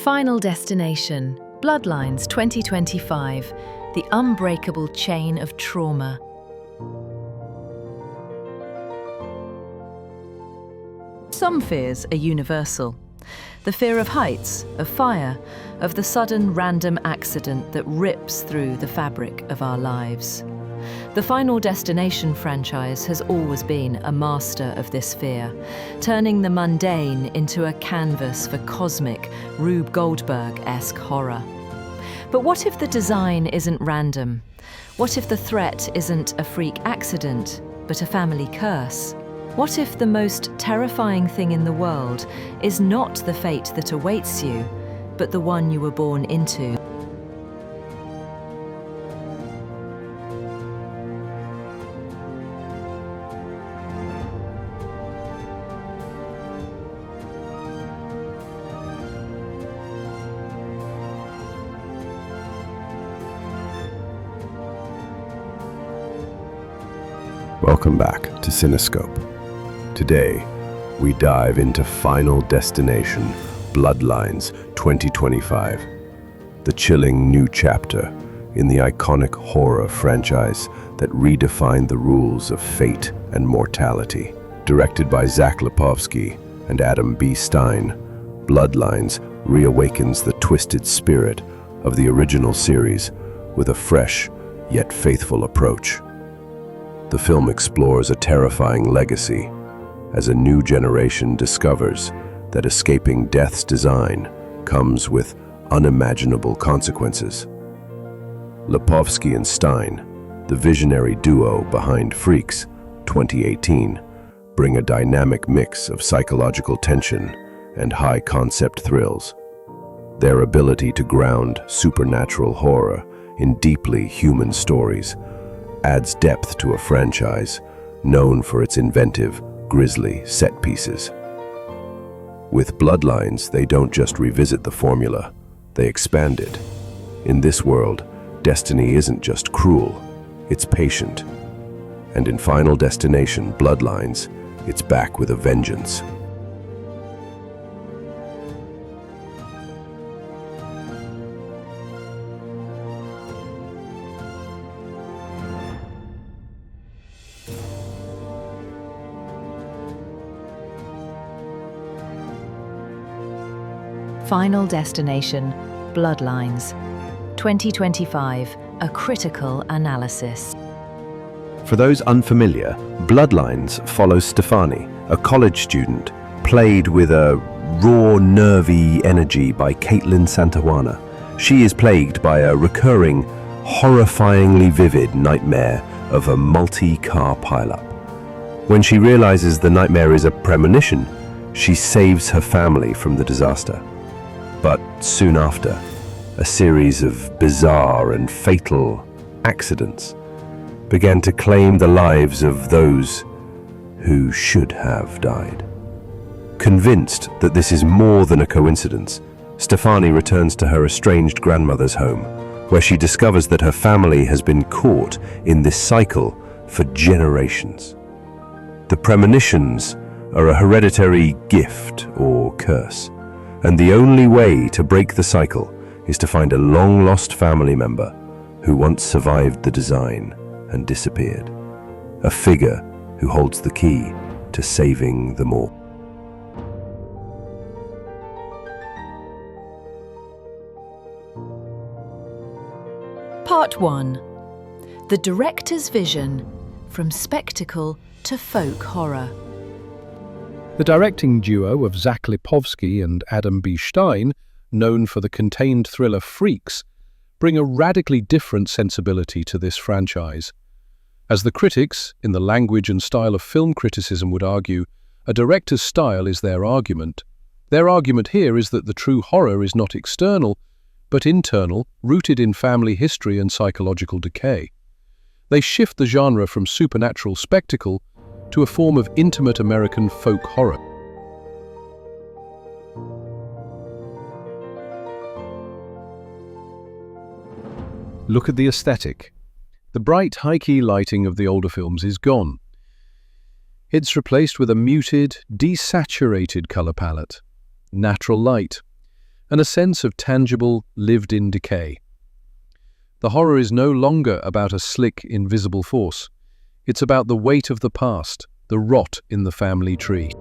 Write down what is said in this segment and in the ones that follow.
Final Destination Bloodlines 2025, the unbreakable chain of trauma. Some fears are universal. The fear of heights, of fire, of the sudden random accident that rips through the fabric of our lives. The Final Destination franchise has always been a master of this fear, turning the mundane into a canvas for cosmic, Rube Goldberg-esque horror. But what if the design isn't random? What if the threat isn't a freak accident, but a family curse? What if the most terrifying thing in the world is not the fate that awaits you, but the one you were born into? Welcome back to CineScope. Today, we dive into Final Destination Bloodlines 2025, the chilling new chapter in the iconic horror franchise that redefined the rules of fate and mortality. Directed by Lipovsky and Adam B. Stein, Bloodlines reawakens the twisted spirit of the original series with a fresh yet faithful approach. The film explores a terrifying legacy as a new generation discovers that escaping death's design comes with unimaginable consequences. Lipovsky and Stein, the visionary duo behind Freaks 2018, bring a dynamic mix of psychological tension and high-concept thrills. Their ability to ground supernatural horror in deeply human stories adds depth to a franchise known for its inventive, grisly set pieces. With Bloodlines, they don't just revisit the formula, they expand it. In this world, destiny isn't just cruel, it's patient. And in Final Destination Bloodlines, it's back with a vengeance. Final Destination Bloodlines 2025, a critical analysis. For those unfamiliar, Bloodlines follows Stefani, a college student, played with a raw, nervy energy by Kaitlyn Santa Juana. She is plagued by a recurring, horrifyingly vivid nightmare of a multi-car pileup. When she realizes the nightmare is a premonition, she saves her family from the disaster. But soon after, a series of bizarre and fatal accidents began to claim the lives of those who should have died. Convinced that this is more than a coincidence, Stefani returns to her estranged grandmother's home, where she discovers that her family has been caught in this cycle for generations. The premonitions are a hereditary gift or curse, and the only way to break the cycle is to find a long-lost family member who once survived the design and disappeared. A figure who holds the key to saving them all. Part 1. The director's vision, from spectacle to folk horror. The directing duo of Lipovsky and Adam B. Stein, known for the contained thriller Freaks, bring a radically different sensibility to this franchise. As the critics, in the language and style of film criticism, would argue, a director's style is their argument. Their argument here is that the true horror is not external, but internal, rooted in family history and psychological decay. They shift the genre from supernatural spectacle to a form of intimate American folk horror. Look at the aesthetic. The bright, high-key lighting of the older films is gone. It's replaced with a muted, desaturated color palette. Natural light, and a sense of tangible, lived-in decay. The horror is no longer about a slick, invisible force. It's about the weight of the past, the rot in the family tree.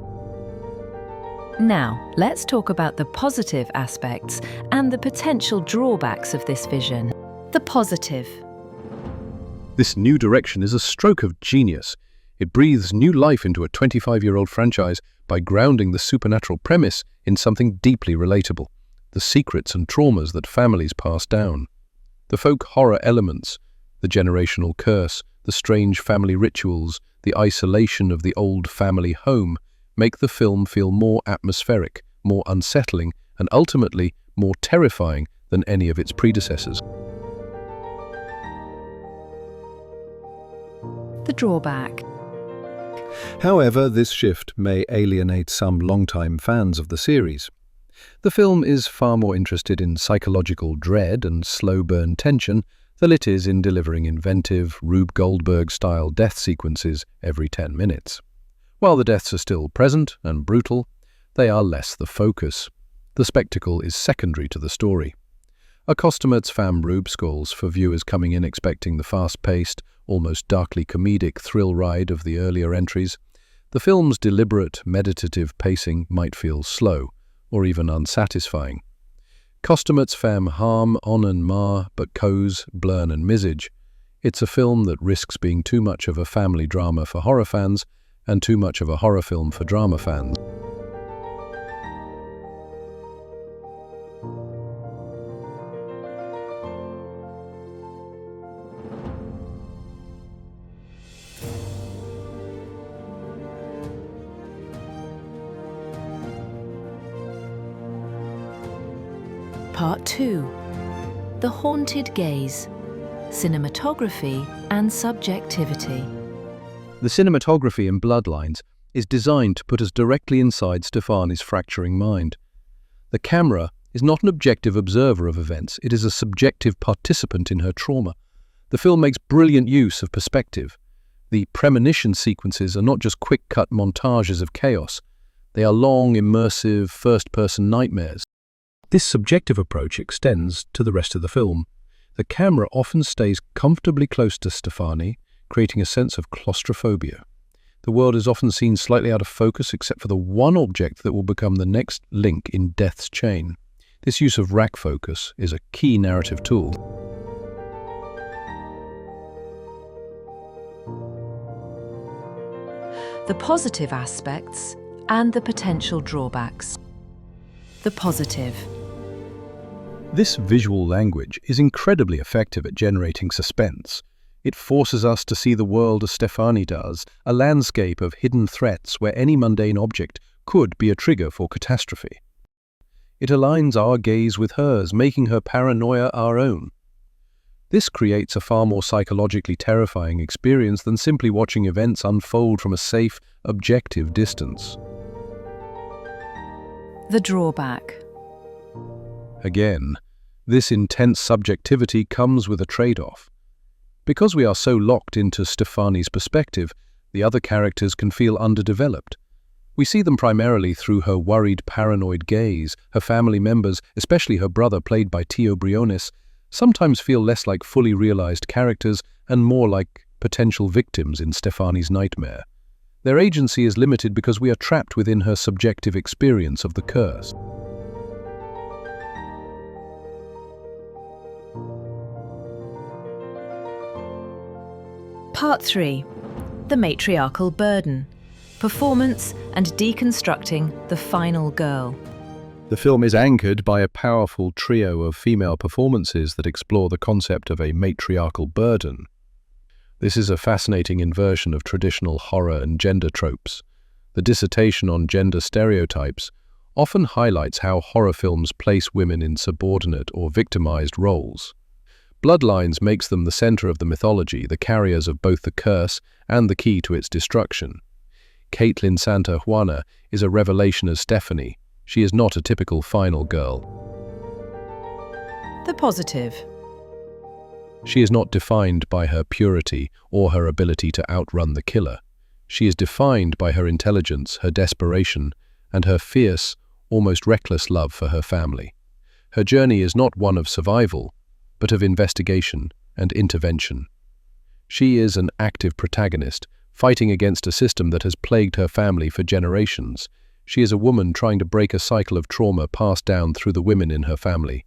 Now, let's talk about the positive aspects and the potential drawbacks of this vision. The positive. This new direction is a stroke of genius. It breathes new life into a 25-year-old franchise by grounding the supernatural premise in something deeply relatable, the secrets and traumas that families pass down. The folk horror elements, the generational curse, the strange family rituals, the isolation of the old family home, make the film feel more atmospheric, more unsettling, and ultimately more terrifying than any of its predecessors. The drawback. However, this shift may alienate some longtime fans of the series. The film is far more interested in psychological dread and slow-burn tension than it is in delivering inventive, Rube Goldberg-style death sequences every 10 minutes. While the deaths are still present and brutal, they are less the focus. The spectacle is secondary to the story. Accoutumats fam Rube scores for viewers coming in expecting the fast-paced, almost darkly comedic thrill ride of the earlier entries. The film's deliberate, meditative pacing might feel slow, or even unsatisfying. Accoutumats fam harm on and mar, but coes, blurn and misage. It's a film that risks being too much of a family drama for horror fans, and too much of a horror film for drama fans. Part 2. The haunted gaze, cinematography and subjectivity. The cinematography in Bloodlines is designed to put us directly inside Stefani's fracturing mind. The camera is not an objective observer of events, it is a subjective participant in her trauma. The film makes brilliant use of perspective. The premonition sequences are not just quick-cut montages of chaos, they are long, immersive, first-person nightmares. This subjective approach extends to the rest of the film. The camera often stays comfortably close to Stefani, creating a sense of claustrophobia. The world is often seen slightly out of focus except for the one object that will become the next link in Death's chain. This use of rack focus is a key narrative tool. The positive aspects and the potential drawbacks. The positive. This visual language is incredibly effective at generating suspense. It forces us to see the world as Stefani does, a landscape of hidden threats where any mundane object could be a trigger for catastrophe. It aligns our gaze with hers, making her paranoia our own. This creates a far more psychologically terrifying experience than simply watching events unfold from a safe, objective distance. The drawback. Again, this intense subjectivity comes with a trade-off. Because we are so locked into Stefani's perspective, the other characters can feel underdeveloped. We see them primarily through her worried, paranoid gaze. Her family members, especially her brother played by Tio Briones, sometimes feel less like fully realized characters and more like potential victims in Stefani's nightmare. Their agency is limited because we are trapped within her subjective experience of the curse. Part 3. The matriarchal burden, performance and deconstructing the final girl. The film is anchored by a powerful trio of female performances that explore the concept of a matriarchal burden. This is a fascinating inversion of traditional horror and gender tropes. The dissertation on gender stereotypes often highlights how horror films place women in subordinate or victimized roles. Bloodlines makes them the center of the mythology, the carriers of both the curse and the key to its destruction. Kaitlyn Santa Juana is a revelation as Stephanie. She is not a typical final girl. The positive. She is not defined by her purity or her ability to outrun the killer. She is defined by her intelligence, her desperation, and her fierce, almost reckless love for her family. Her journey is not one of survival, but of investigation and intervention. She is an active protagonist, fighting against a system that has plagued her family for generations. She is a woman trying to break a cycle of trauma passed down through the women in her family.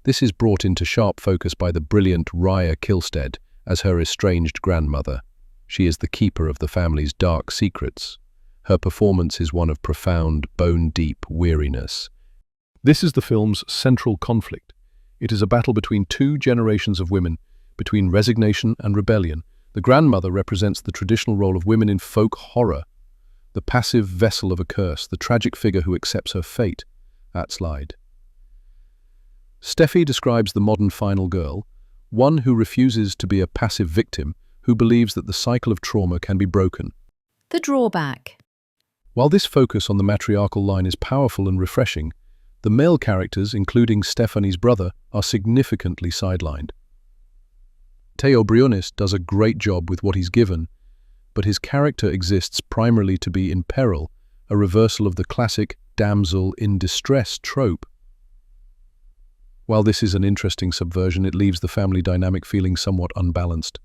This is brought into sharp focus by the brilliant Rya Kihlstedt as her estranged grandmother. She is the keeper of the family's dark secrets. Her performance is one of profound, bone-deep weariness. This is the film's central conflict. It is a battle between two generations of women, between resignation and rebellion. The grandmother represents the traditional role of women in folk horror, the passive vessel of a curse, the tragic figure who accepts her fate. That slide. Steffi describes the modern final girl, one who refuses to be a passive victim, who believes that the cycle of trauma can be broken. The drawback. While this focus on the matriarchal line is powerful and refreshing, the male characters, including Stephanie's brother, are significantly sidelined. Theo Briones does a great job with what he's given, but his character exists primarily to be in peril, a reversal of the classic damsel in distress trope. While this is an interesting subversion, it leaves the family dynamic feeling somewhat unbalanced.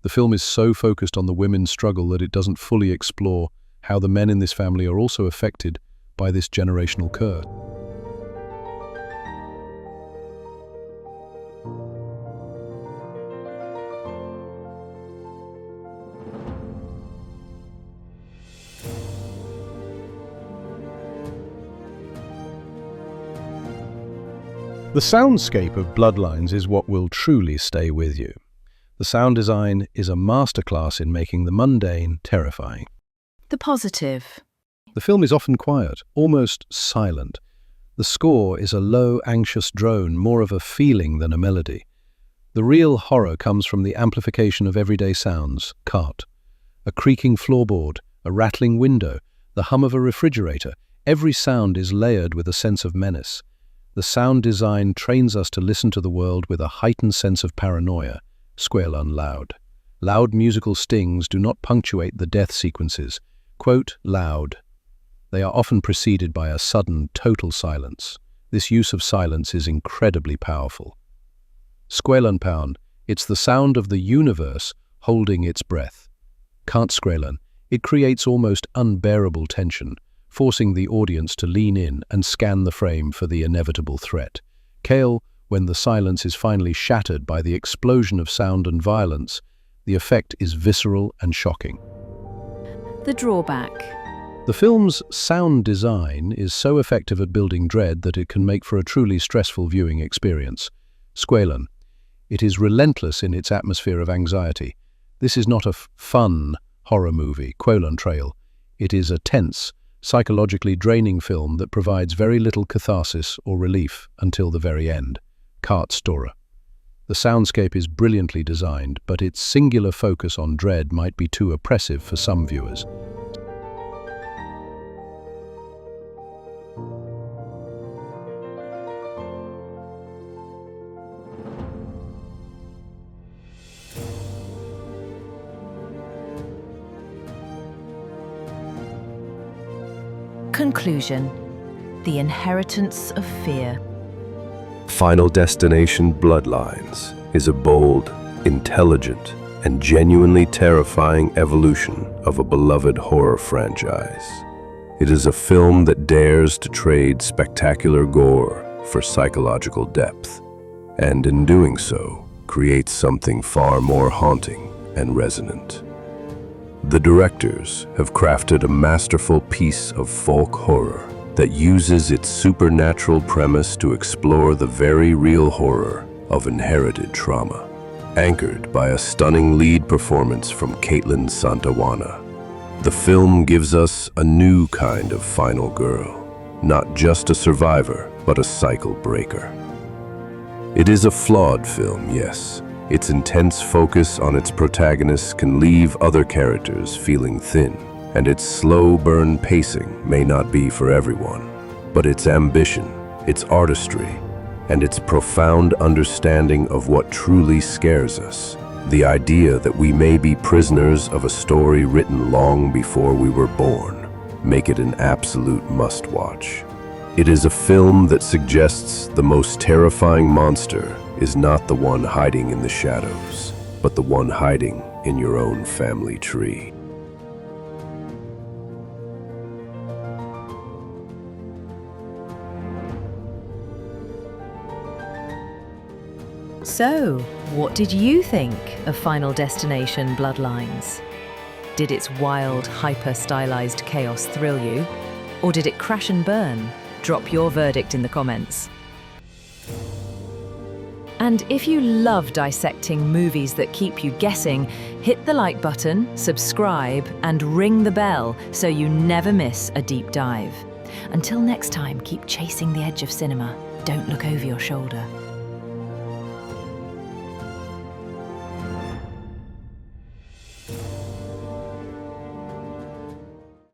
The film is so focused on the women's struggle that it doesn't fully explore how the men in this family are also affected by this generational curse. The soundscape of Bloodlines is what will truly stay with you. The sound design is a masterclass in making the mundane terrifying. The positive. The film is often quiet, almost silent. The score is a low, anxious drone, more of a feeling than a melody. The real horror comes from the amplification of everyday sounds, cart, a creaking floorboard, a rattling window, the hum of a refrigerator. Every sound is layered with a sense of menace. The sound design trains us to listen to the world with a heightened sense of paranoia. Squealan loud. Loud musical stings do not punctuate the death sequences. Quote, loud. They are often preceded by a sudden, total silence. This use of silence is incredibly powerful. Squealan pound. It's the sound of the universe holding its breath. Can't squealan. It creates almost unbearable tension, forcing the audience to lean in and scan the frame for the inevitable threat. Kale, when the silence is finally shattered by the explosion of sound and violence, the effect is visceral and shocking. The drawback. The film's sound design is so effective at building dread that it can make for a truly stressful viewing experience. Squealan. It is relentless in its atmosphere of anxiety. This is not a fun horror movie, Quolan Trail. It is a tense, psychologically draining film that provides very little catharsis or relief until the very end. Cart Stora. The soundscape is brilliantly designed, but its singular focus on dread might be too oppressive for some viewers. Conclusion. The inheritance of fear. Final Destination Bloodlines is a bold, intelligent, and genuinely terrifying evolution of a beloved horror franchise. It is a film that dares to trade spectacular gore for psychological depth, and in doing so, creates something far more haunting and resonant. The directors have crafted a masterful piece of folk horror that uses its supernatural premise to explore the very real horror of inherited trauma, anchored by a stunning lead performance from Kaitlyn Santa Juana. The film gives us a new kind of final girl, not just a survivor, but a cycle breaker. It is a flawed film, yes. Its intense focus on its protagonists can leave other characters feeling thin, and its slow burn pacing may not be for everyone. But its ambition, its artistry, and its profound understanding of what truly scares us, the idea that we may be prisoners of a story written long before we were born, make it an absolute must-watch. It is a film that suggests the most terrifying monster is not the one hiding in the shadows, but the one hiding in your own family tree. So, what did you think of Final Destination Bloodlines? Did its wild, hyper-stylized chaos thrill you? Or did it crash and burn? Drop your verdict in the comments. And if you love dissecting movies that keep you guessing, hit the like button, subscribe, and ring the bell so you never miss a deep dive. Until next time, keep chasing the edge of cinema. Don't look over your shoulder.